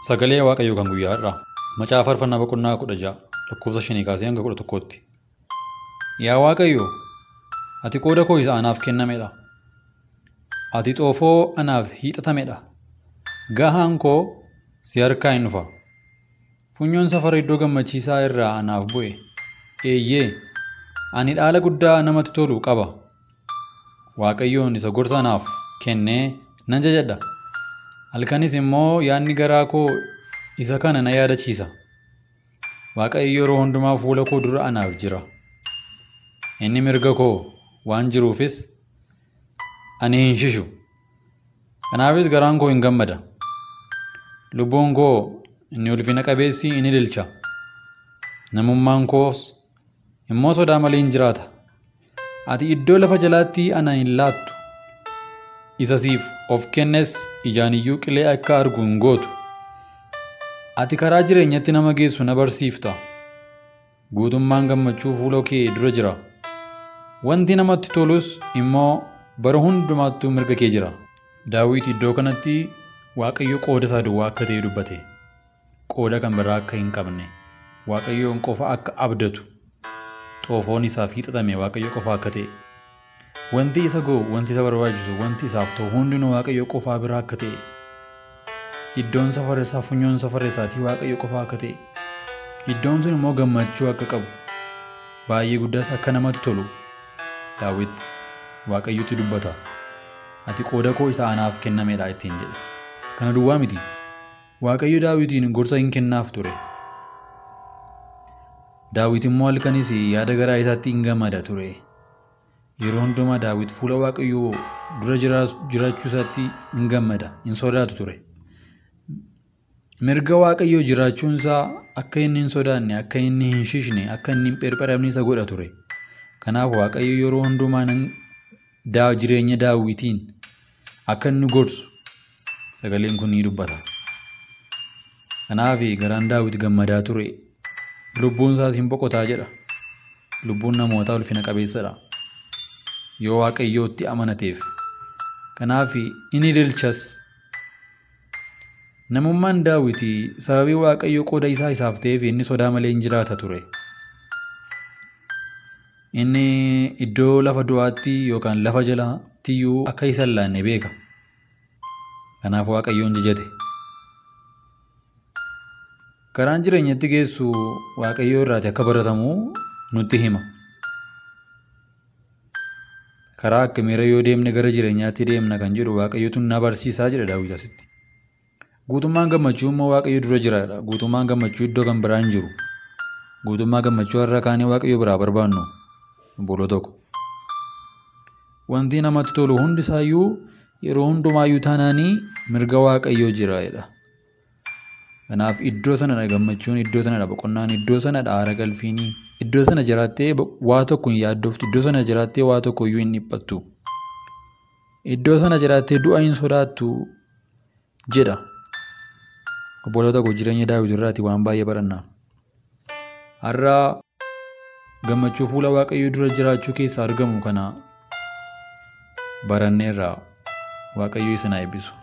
Sagalee Waaqayyoo kan guyyaa har'aa Macaafa Faarfannaa Boqonnaa 16 lakkoofsa 5 kaasee hanga 11tti. Yaa Waaqayyo, ati qooda koo isa anaaf kennamedha. Ati xoofoo anaaf hiixatamedha. Gahaan koo si harkaa hin dhufa. Funyoon safara iddoo gammachiisaa irraa anaaf bu'e. Eeyyee, ani dhaala guddaa namatti tolu qaba. Waaqayyoon isa gorsa anaaf kennee nan jajadha. Halkanis immoo yaadni garaa koo isa kana na yaadachiisa. Waaqayyo yeroo hundumaa fuula koo dura anaaf jira. Inni mirga koo waan jiruufis ani hin shishu. Kanaafis garaan koo hin gammada. Lubbuun koo inni ulfina qabeessi inni ililcha. Namummaan koos immoo sodaa malee hin jiraata. Ati iddoo lafa jalaatti ana hin laattu. Isa siif of kennes ijaan iyyuu qilee akka argu hin gootu. Ati karaa jireenyatti nama geessu na barsiifta. Guutummaan gammachuu fuula kee dura jira. Wanti namatti tolus immoo bara hundumaattuu mirga kee jira. Daawit iddoo kanatti Waaqayyo qooda isaa duwwaa akka ta'e dubbate. Qooda kan biraa akka hin qabne. Waaqayyoon qofa akka abdatu. Xoofoon isaaf hiixatame Waaqayyo qofa akka ta'e. Wanti isa ga'u, wanti isa barbaachisu, wanti isaaf ta'u hundinuu Waaqayyo qofaa biraa akka ta'e. Iddoon safara isaa, funyoon safara isaatii Waaqayyo qofaa akka ta'e. Iddoon sun immoo gammachuu akka qabu. Baay'ee guddaas akka namatti tolu. Daawit Waaqayyotti dubbata. Ati qooda koo isa anaaf kennamedha ittiin jedhe. Kana duwwaa miti. Waaqayyo Daawitiin gorsa hin kennaaf ture. Daawit immoo halkanis yaada garaa isaatti hin gammada ture. Yeroo hundumaa Daawit fuula Waaqayyoo dura jiraachuu isaatti hin gammada, hin sodaatu ture. Mirga Waaqayyoo jiraachuun isaa akka inni hin sodaanne, akka inni hin shishne, akka inni hin pherpheramne isa godha ture. Kanaaf Waaqayyo yeroo hundumaa jireenya Daawitiin akka inni gorsu sagaleen kun ni dubbata. Kanaaf garaan Daawit gammadaa ture. Lubbuun isaas hin boqotaa jedha. Lubbuun namootaa ulfina qabeessadha. Yoo Waaqayyootti amanateef. Kanaaf inni ililchas. Namummaan Daawit sababii Waaqayyo qooda isaa isaaf ta'eef inni sodaa malee hin jiraata ture. Inni iddoo lafa du'aatti yookaan lafa jalaatti iyyuu akka isa hin laanne beeka. Kanaaf Waaqayyoon jajate. Karaan jireenyatti geessu Waaqayyoo irraati akka baratamu nutti hima. Karaa akkamiirra yoo deemne gara jireenyaatti deemna kan jedhu Waaqayyotu na barsiisaa jedha Daawit asitti. Guutummaan gammachuu immoo Waaqayyo dura jiraadha. Guutummaan gammachuu iddoo kan biraa hin jiru. Guutummaa gammachuu har'a kaanee Waaqayyo biraa barbaannu bolo tokko. Wanti namatti tolu hundisaayyuu yeroo hundumaayyuu taanaanii mirga Waaqayyoo jiraadha. Kanaaf iddoo sanadha gammachuun, iddoo sanadha boqonnaan, iddoo sanadha aara galfiinii, iddoo sana jiraattee waa tokko hin yaaddoftu, iddoo sana jiraattee waa tokko iyyuu hin dhiphattu. Iddoo sana jiraattee du'a hin sodaattu jedha. Obboloota koo jireenya Daawit irraati waan baay'ee baranna. Har'a gammachuu fuula Waaqayyoo dura jiraachuu keessaa argamu kana baranneerra. Waaqayyo isin haa eebbisu.